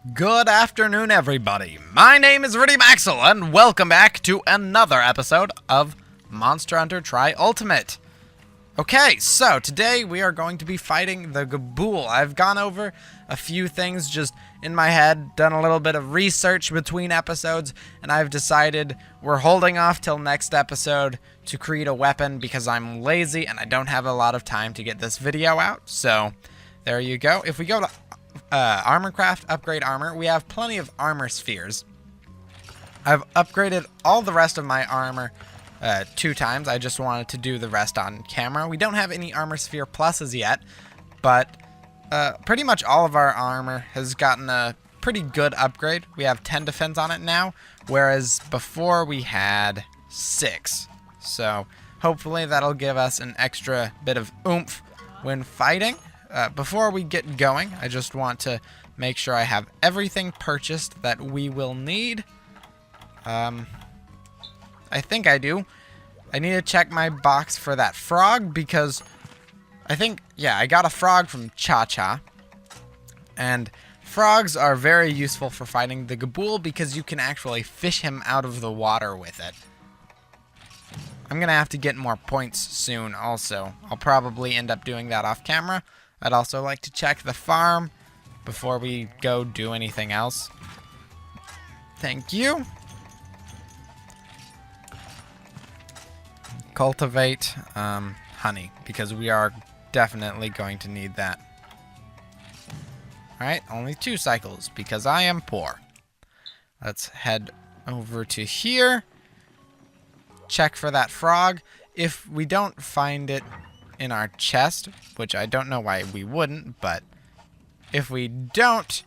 Good afternoon, everybody. My name is Rudy Maxwell, and welcome back to another episode of Monster Hunter Tri-Ultimate. Okay, so today we are going to be fighting the Gabool. I've gone over a few things just in my head, done a little bit of research between episodes, and I've decided we're holding off till next episode to create a weapon because I'm lazy and I don't have a lot of time to get this video out. So, there you go. If we go to Armorcraft, upgrade armor, we have plenty of armor spheres. I've upgraded all the rest of my armor 2 times. I just wanted to do the rest on camera. We don't have any armor sphere pluses yet, but pretty much all of our armor has gotten a pretty good upgrade. We have 10 defense on it now, whereas before we had 6. So hopefully that'll give us an extra bit of oomph when fighting. Before we get going, I just want to make sure I have everything purchased that we will need. I think I do. I need to check my box for that frog because I got a frog from Cha-Cha. And frogs are very useful for fighting the Gabool because you can actually fish him out of the water with it. I'm going to have to get more points soon also. I'll probably end up doing that off camera. I'd also like to check the farm before we go do anything else. Thank you. Cultivate honey, because we are definitely going to need that. Alright, only 2 cycles, because I am poor. Let's head over to here. Check for that frog. If we don't find it in our chest, which I don't know why we wouldn't, but if we don't,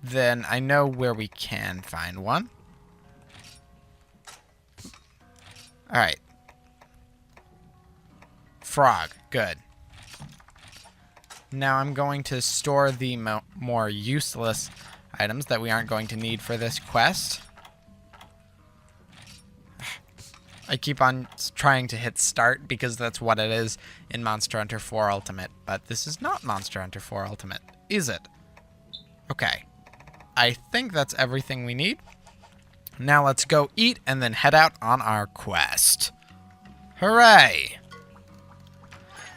then I know where we can find one. Alright. Frog. Good. Now I'm going to store the more useless items that we aren't going to need for this quest. I keep on trying to hit start because that's what it is in Monster Hunter 4 Ultimate. But this is not Monster Hunter 4 Ultimate, is it? Okay. I think that's everything we need. Now let's go eat and then head out on our quest. Hooray!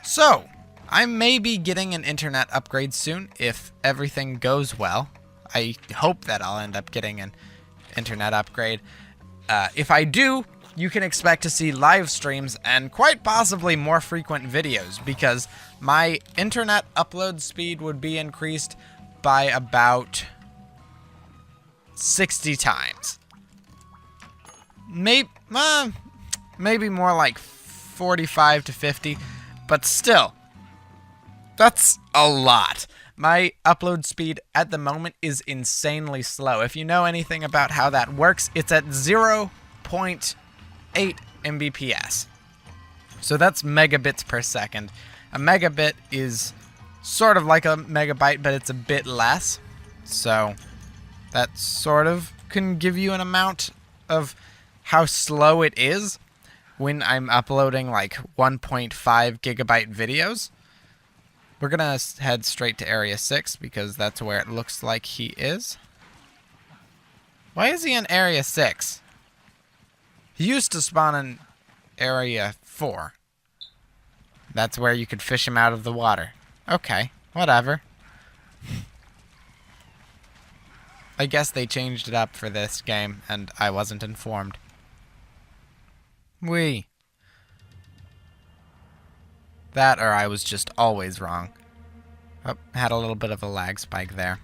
So, I may be getting an internet upgrade soon if everything goes well. I hope that I'll end up getting an internet upgrade. If I do, you can expect to see live streams and quite possibly more frequent videos because my internet upload speed would be increased by about 60 times. Maybe more like 45 to 50, but still, that's a lot. My upload speed at the moment is insanely slow. If you know anything about how that works, it's at 0.8 Mbps. So that's megabits per second. A megabit is sort of like a megabyte, but it's a bit less. So that sort of can give you an amount of how slow it is when I'm uploading like 1.5 gigabyte videos. We're gonna head straight to Area 6 because that's where it looks like he is. Why is he in Area 6? He used to spawn in Area 4. That's where you could fish him out of the water. Okay, whatever. I guess they changed it up for this game, and I wasn't informed. Whee. That or I was just always wrong. Oh, had a little bit of a lag spike there.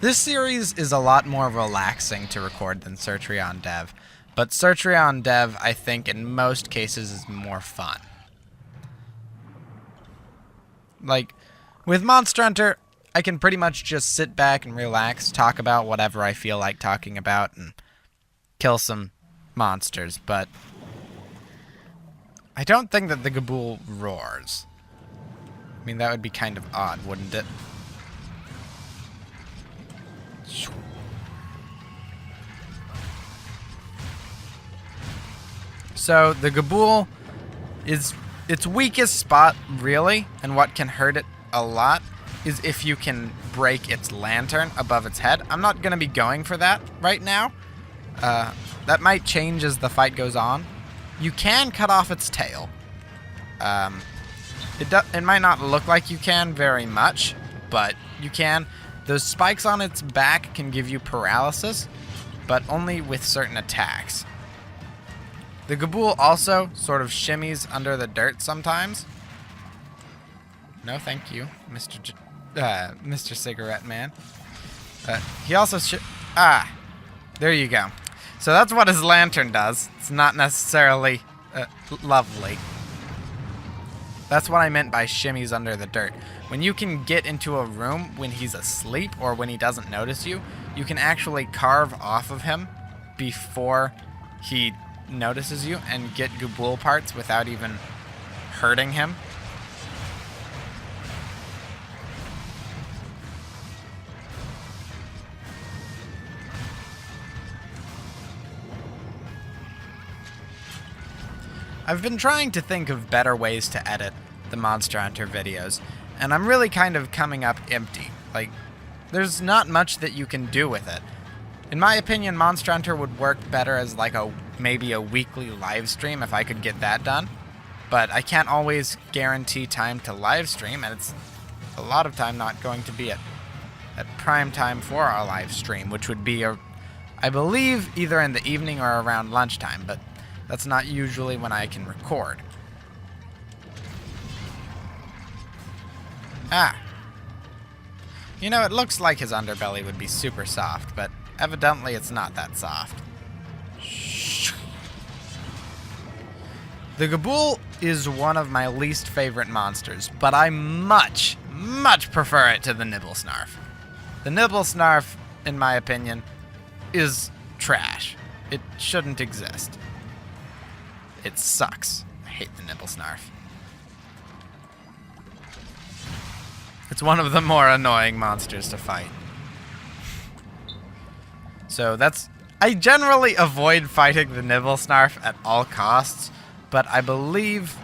This series is a lot more relaxing to record than Cetrion Dev, but Cetrion Dev, I think, in most cases is more fun. Like, with Monster Hunter, I can pretty much just sit back and relax, talk about whatever I feel like talking about, and kill some monsters, but I don't think that the Gabool roars. I mean, that would be kind of odd, wouldn't it? So, the Gabool is its weakest spot, really, and what can hurt it a lot, is if you can break its lantern above its head. I'm not going to be going for that right now. That might change as the fight goes on. You can cut off its tail. It might not look like you can very much, but you can. Those spikes on its back can give you paralysis, but only with certain attacks. The Gabool also sort of shimmies under the dirt sometimes. No, thank you, Mr. Cigarette Man. He also there you go. So that's what his lantern does. It's not necessarily lovely. That's what I meant by shimmies under the dirt. When you can get into a room when he's asleep or when he doesn't notice you, you can actually carve off of him before he notices you and get Gabool parts without even hurting him. I've been trying to think of better ways to edit the Monster Hunter videos, and I'm really kind of coming up empty. Like, there's not much that you can do with it. In my opinion, Monster Hunter would work better as like maybe a weekly live stream if I could get that done. But I can't always guarantee time to live stream, and it's a lot of time not going to be at prime time for our live stream, which would be, I believe, either in the evening or around lunchtime, but that's not usually when I can record. You know, it looks like his underbelly would be super soft, but evidently it's not that soft. The Gabool is one of my least favorite monsters, but I much, much prefer it to the Nibblesnarf. The Nibblesnarf, in my opinion, is trash. It shouldn't exist. It sucks. I hate the Nibblesnarf. It's one of the more annoying monsters to fight. So I generally avoid fighting the Nibblesnarf at all costs, but I believe,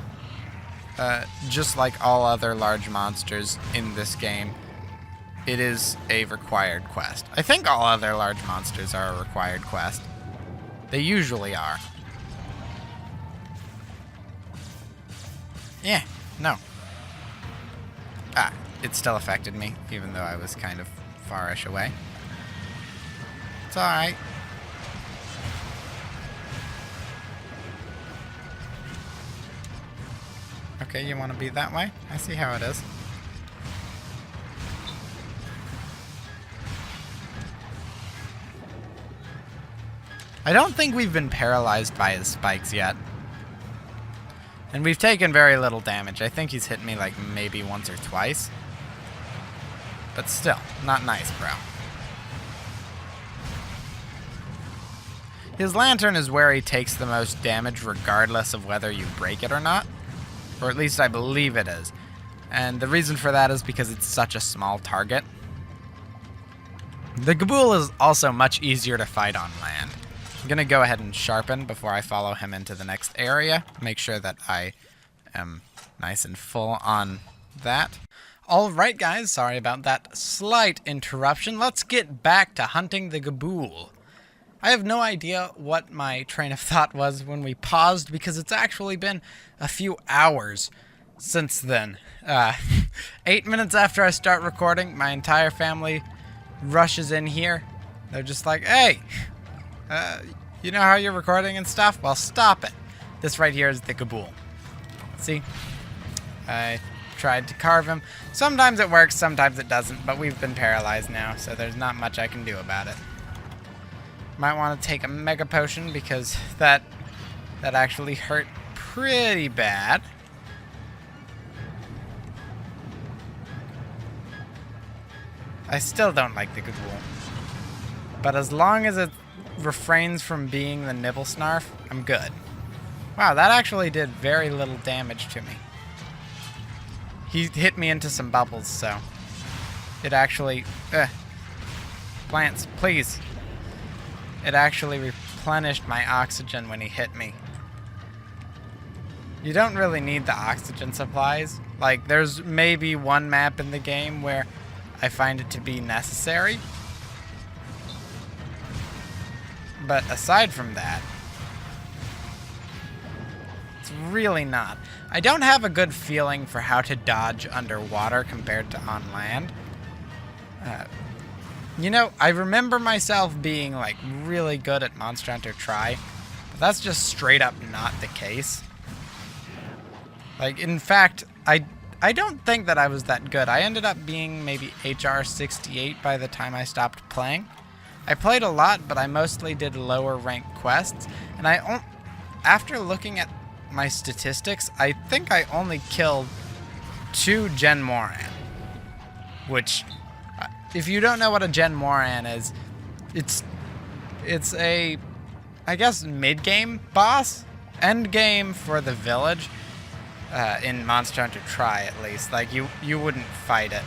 just like all other large monsters in this game, it is a required quest. I think all other large monsters are a required quest. They usually are. Yeah, no. It still affected me, even though I was kind of far-ish away. It's alright. Okay, you want to be that way? I see how it is. I don't think we've been paralyzed by his spikes yet. And we've taken very little damage. I think he's hit me like maybe once or twice. But still, not nice, bro. His lantern is where he takes the most damage regardless of whether you break it or not. Or at least I believe it is. And the reason for that is because it's such a small target. The Gabool is also much easier to fight on land. I'm going to go ahead and sharpen before I follow him into the next area. Make sure that I am nice and full on that. Alright guys, sorry about that slight interruption. Let's get back to hunting the Gabool. I have no idea what my train of thought was when we paused, because it's actually been a few hours since then. 8 minutes after I start recording, my entire family rushes in here. They're just like, hey, you know how you're recording and stuff? Well, stop it. This right here is the Gabool. See? I tried to carve him. Sometimes it works, sometimes it doesn't, but we've been paralyzed now, so there's not much I can do about it. Might want to take a Mega Potion, because that actually hurt pretty bad. I still don't like the Gabool. But as long as it refrains from being the Nibblesnarf, I'm good. Wow, that actually did very little damage to me. He hit me into some bubbles, so it actually... plants, please. It actually replenished my oxygen when he hit me. You don't really need the oxygen supplies. Like, there's maybe one map in the game where I find it to be necessary. But aside from that, it's really not. I don't have a good feeling for how to dodge underwater compared to on land. You know, I remember myself being, like, really good at Monster Hunter Tri, but that's just straight up not the case. Like, in fact, I don't think that I was that good. I ended up being maybe HR 68 by the time I stopped playing. I played a lot, but I mostly did lower rank quests, and after looking at my statistics, I think I only killed 2 Gen Moran, which, if you don't know what a Gen Moran is, it's a, I guess, mid-game boss, end game for the village. In Monster Hunter Tri, at least. Like, you wouldn't fight it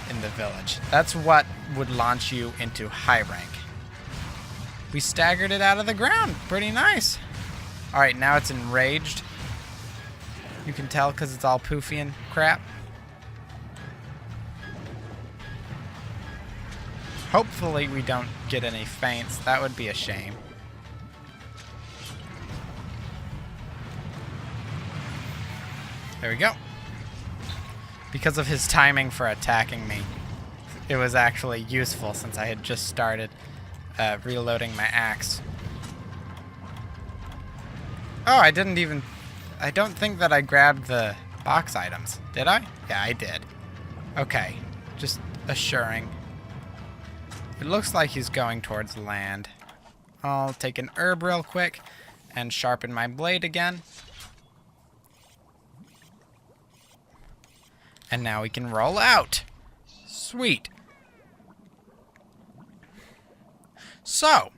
in the village. That's what would launch you into high rank. We staggered it out of the ground. Pretty nice. Alright, now it's enraged. You can tell because it's all poofy and crap. Hopefully we don't get any feints. That would be a shame. There we go. Because of his timing for attacking me, it was actually useful since I had just started reloading my axe. Oh, I don't think that I grabbed the box items. Did I? Yeah, I did. Okay, just assuring. It looks like he's going towards land. I'll take an herb real quick and sharpen my blade again. And now we can roll out. Sweet. So,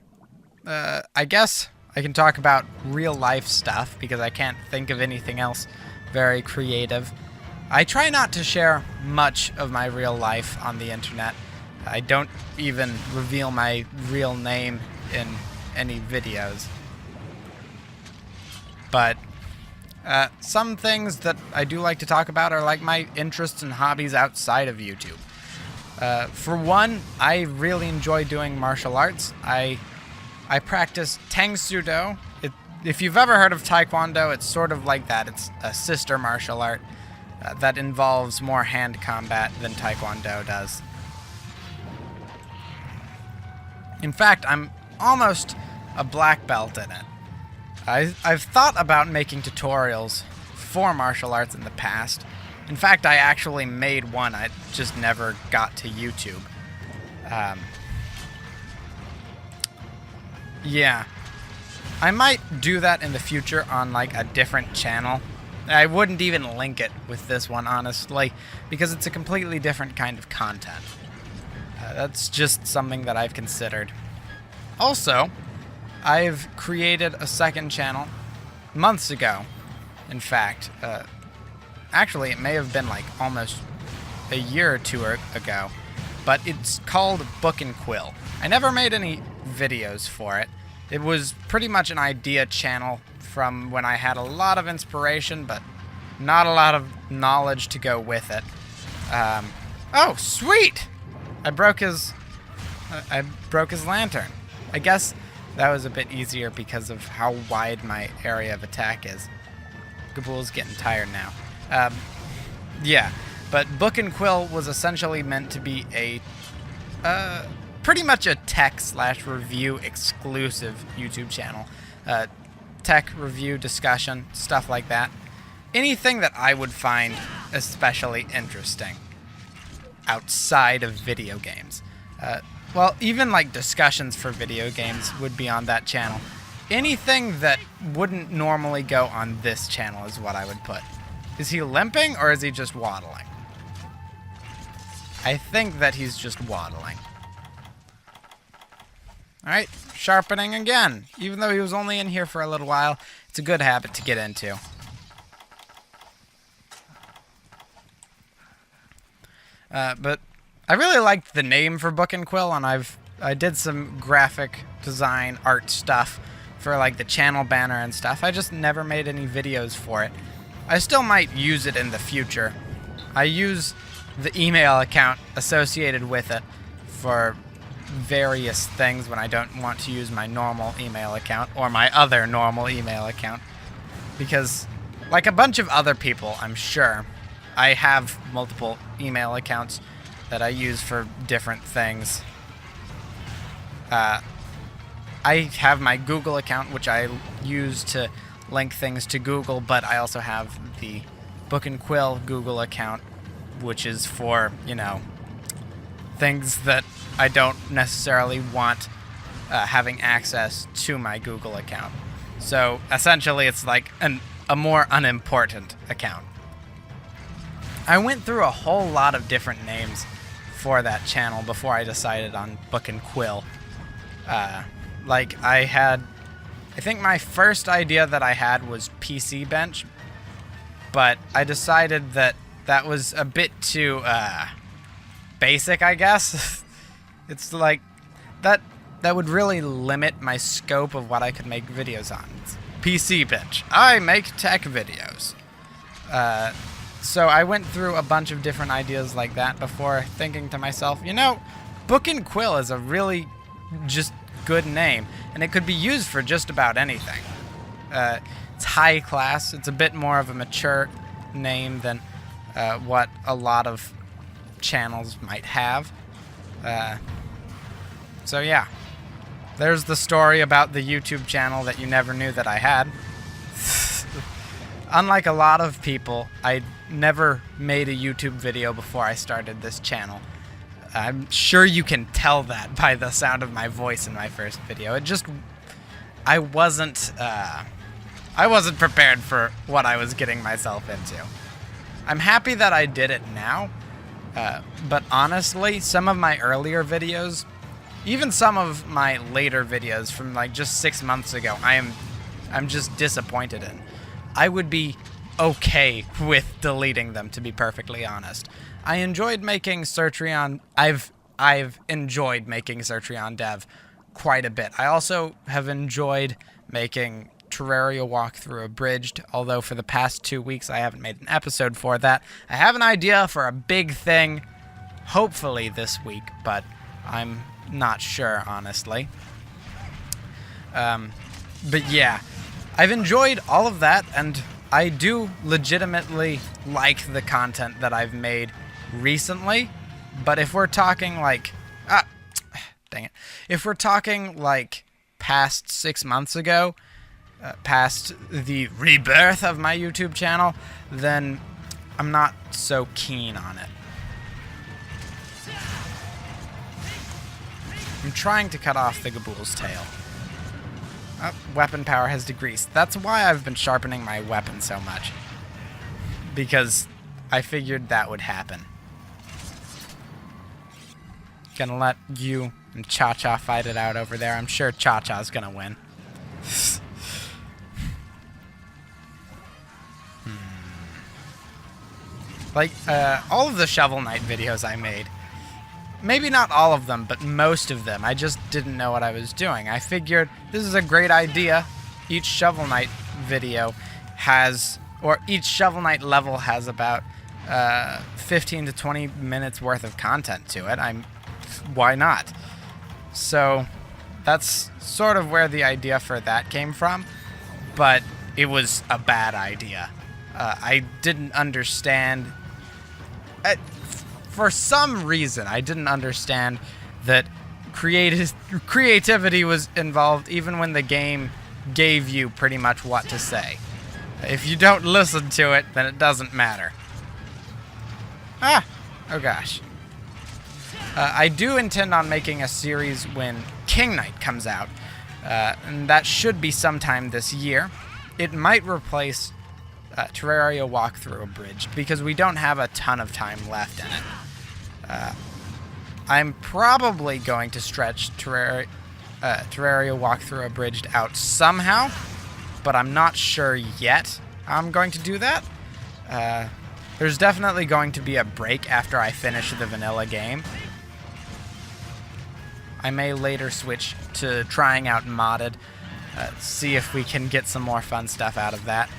I guess I can talk about real life stuff because I can't think of anything else very creative. I try not to share much of my real life on the internet. I don't even reveal my real name in any videos. But some things that I do like to talk about are like my interests and hobbies outside of YouTube. For one, I really enjoy doing martial arts. I practice Tang Soo Do. If you've ever heard of Taekwondo, it's sort of like that. It's a sister martial art that involves more hand combat than Taekwondo does. In fact, I'm almost a black belt in it. I've thought about making tutorials for martial arts in the past. In fact, I actually made one. I just never got to YouTube. Yeah. I might do that in the future on, like, a different channel. I wouldn't even link it with this one, honestly, because it's a completely different kind of content. That's just something that I've considered. Also, I've created a second channel months ago, in fact. Actually, it may have been like almost a year or two ago, but it's called Book and Quill. I never made any videos for it. It was pretty much an idea channel from when I had a lot of inspiration, but not a lot of knowledge to go with it. Oh, sweet! I broke his lantern. I guess that was a bit easier because of how wide my area of attack is. Gabool's getting tired now. Yeah, but Book and Quill was essentially meant to be a pretty much a tech/review exclusive YouTube channel. Tech review, discussion, stuff like that. Anything that I would find especially interesting outside of video games. Well, even like discussions for video games would be on that channel. Anything that wouldn't normally go on this channel is what I would put. Is he limping or is he just waddling? I think that he's just waddling. Alright, sharpening again. Even though he was only in here for a little while, it's a good habit to get into. But I really liked the name for Book and Quill, and I did some graphic design art stuff for like the channel banner and stuff. I just never made any videos for it. I still might use it in the future. I use the email account associated with it for various things when I don't want to use my normal email account or my other normal email account. Because, like a bunch of other people, I'm sure, I have multiple email accounts that I use for different things. I have my Google account, which I use to link things to Google, but I also have the Book and Quill Google account, which is for, you know, things that I don't necessarily want having access to my Google account. So essentially it's like a more unimportant account. I went through a whole lot of different names for that channel before I decided on Book and Quill. Like I think my first idea that I had was PC Bench, but I decided that that was a bit too basic, I guess. It's like that would really limit my scope of what I could make videos on. It's PC Bench. I make tech videos. So I went through a bunch of different ideas like that before thinking to myself, you know, Book and Quill is a really just good name, and it could be used for just about anything. It's high class. It's a bit more of a mature name than what a lot of channels might have. So yeah, there's the story about the YouTube channel that you never knew that I had. Unlike a lot of people, I never made a YouTube video before I started this channel. I'm sure you can tell that by the sound of my voice in my first video. I wasn't prepared for what I was getting myself into. I'm happy that I did it now, but honestly, some of my earlier videos, even some of my later videos from like just 6 months ago, I'm just disappointed in. I would be okay with deleting them, to be perfectly honest. I enjoyed making Cetrion. I've enjoyed making Cetrion Dev quite a bit. I also have enjoyed making Terraria Walkthrough Abridged, although for the past 2 weeks I haven't made an episode for that. I have an idea for a big thing, hopefully this week, but I'm not sure, honestly. But yeah, I've enjoyed all of that, and I do legitimately like the content that I've made recently, but if we're talking like... dang it. If we're talking like past 6 months ago, past the rebirth of my YouTube channel, then I'm not so keen on it. I'm trying to cut off the Gabool's tail. Weapon power has decreased. That's why I've been sharpening my weapon so much. Because I figured that would happen. Gonna let you and Cha-Cha fight it out over there. I'm sure Cha-Cha's gonna win. Like, all of the Shovel Knight videos I made, maybe not all of them, but most of them, I just didn't know what I was doing. I figured this is a great idea. Each Shovel Knight video has, or each Shovel Knight level has about 15 to 20 minutes worth of content to it. Why not? So that's sort of where the idea for that came from, but it was a bad idea. I didn't understand... for some reason, I didn't understand that creativity was involved even when the game gave you pretty much what to say. If you don't listen to it, then it doesn't matter. Oh gosh. I do intend on making a series when King Knight comes out, and that should be sometime this year. It might replace Terraria Walkthrough Abridged, because we don't have a ton of time left in it. I'm probably going to stretch Terraria Walkthrough Abridged out somehow, but I'm not sure yet how I'm going to do that. There's definitely going to be a break after I finish the vanilla game. I may later switch to trying out modded, see if we can get some more fun stuff out of that.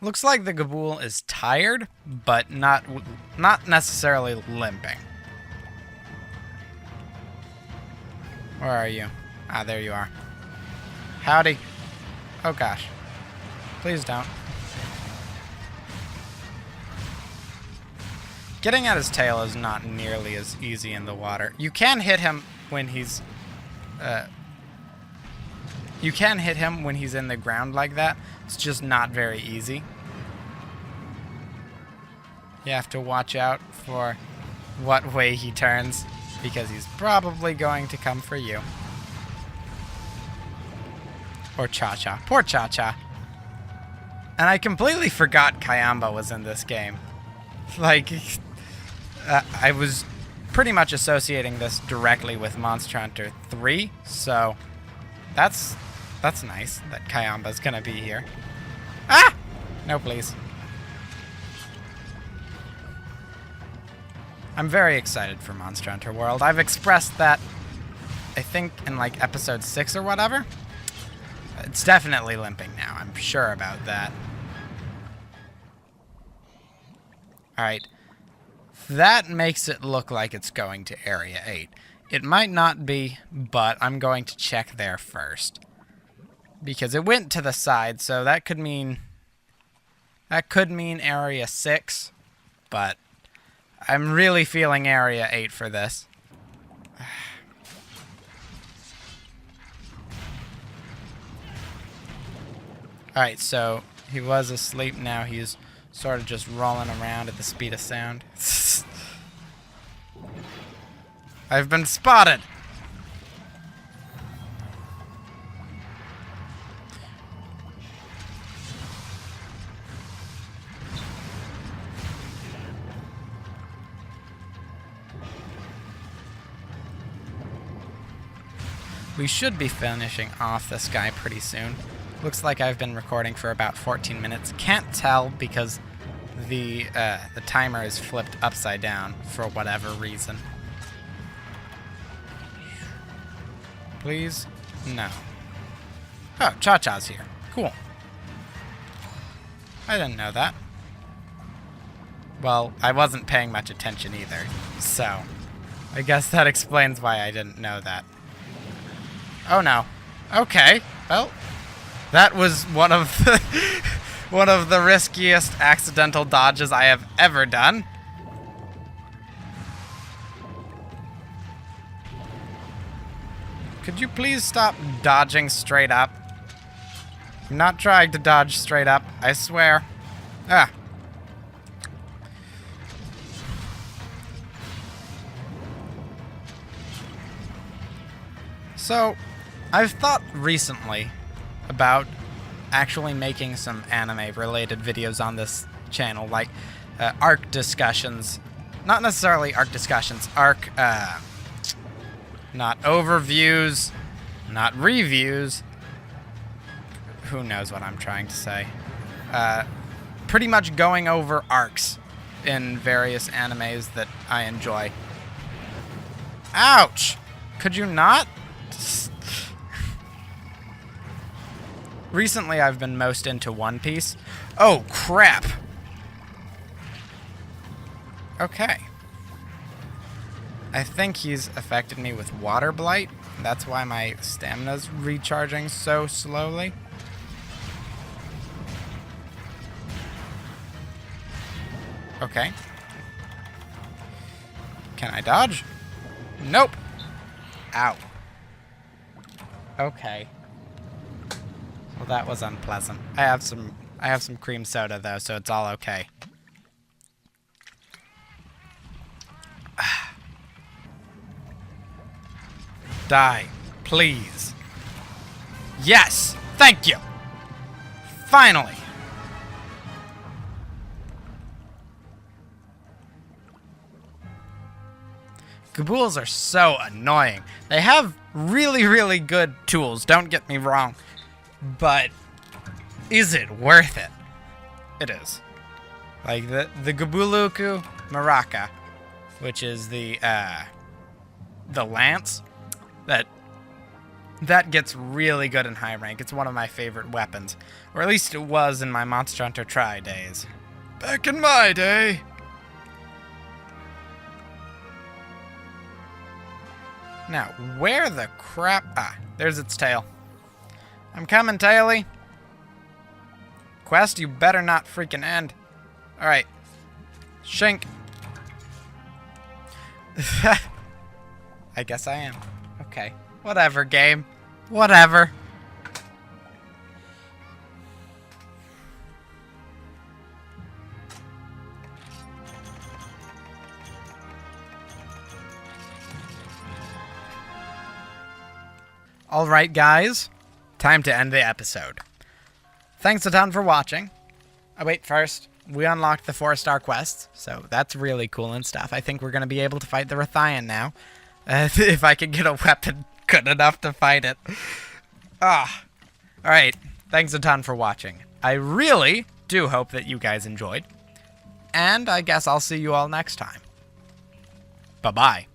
Looks like the Gabool is tired, but not necessarily limping. Where are you? Ah, there you are. Howdy. Oh gosh. Please don't. Getting at his tail is not nearly as easy in the water. You can hit him when he's... you can hit him when he's in the ground like that. It's just not very easy. You have to watch out for what way he turns, because he's probably going to come for you. Or Cha-Cha. Poor Cha-Cha. And I completely forgot Kayamba was in this game. Like, I was pretty much associating this directly with Monster Hunter 3, so that's nice that Kayamba's gonna be here. Ah! No, please. I'm very excited for Monster Hunter World. I've expressed that, I think, in like episode 6 or whatever. It's definitely limping now. I'm sure about that. Alright. That makes it look like it's going to Area 8. It might not be, but I'm going to check there first. Because it went to the side, so that could mean... that could mean Area 6, but I'm really feeling Area 8 for this. Alright, so he was asleep, now he's sort of just rolling around at the speed of sound. I've been spotted! We should be finishing off this guy pretty soon. Looks like I've been recording for about 14 minutes. Can't tell because the timer is flipped upside down for whatever reason. Please? No. Oh, Cha-Cha's here. Cool. I didn't know that. Well, I wasn't paying much attention either, so I guess that explains why I didn't know that. Oh no. Okay. Well, that was one of the one of the riskiest accidental dodges I have ever done. Could you please stop dodging straight up? I'm not trying to dodge straight up, I swear. Ah. So, I've thought recently about actually making some anime-related videos on this channel, like arc discussions. Not necessarily arc discussions, not overviews, not reviews. Who knows what I'm trying to say. Pretty much going over arcs in various animes that I enjoy. Ouch! Could you not? Recently, I've been most into One Piece. Oh, crap! Okay. I think he's affected me with Water Blight. That's why my stamina's recharging so slowly. Okay. Can I dodge? Nope. Ow. Okay. Well, that was unpleasant. I have some cream soda though, so it's all okay. Die, please. Yes, thank you. Finally. Gabools are so annoying. They have really, really good tools, don't get me wrong. But is it worth it? It is. Like the Gabuluku Maraca, which is the lance. That gets really good in high rank. It's one of my favorite weapons. Or at least it was in my Monster Hunter Tri days. Back in my day. Now, where the crap... Ah, there's its tail. I'm coming, Taily. Quest, you better not freaking end. Alright. Shink. I guess I am. Okay. Whatever, game. Whatever. Alright, guys. Time to end the episode. Thanks a ton for watching. Oh, wait, first, we unlocked the 4-star quests, so that's really cool and stuff. I think we're going to be able to fight the Rathian now. If I can get a weapon good enough to fight it. Alright, thanks a ton for watching. I really do hope that you guys enjoyed. And I guess I'll see you all next time. Bye-bye.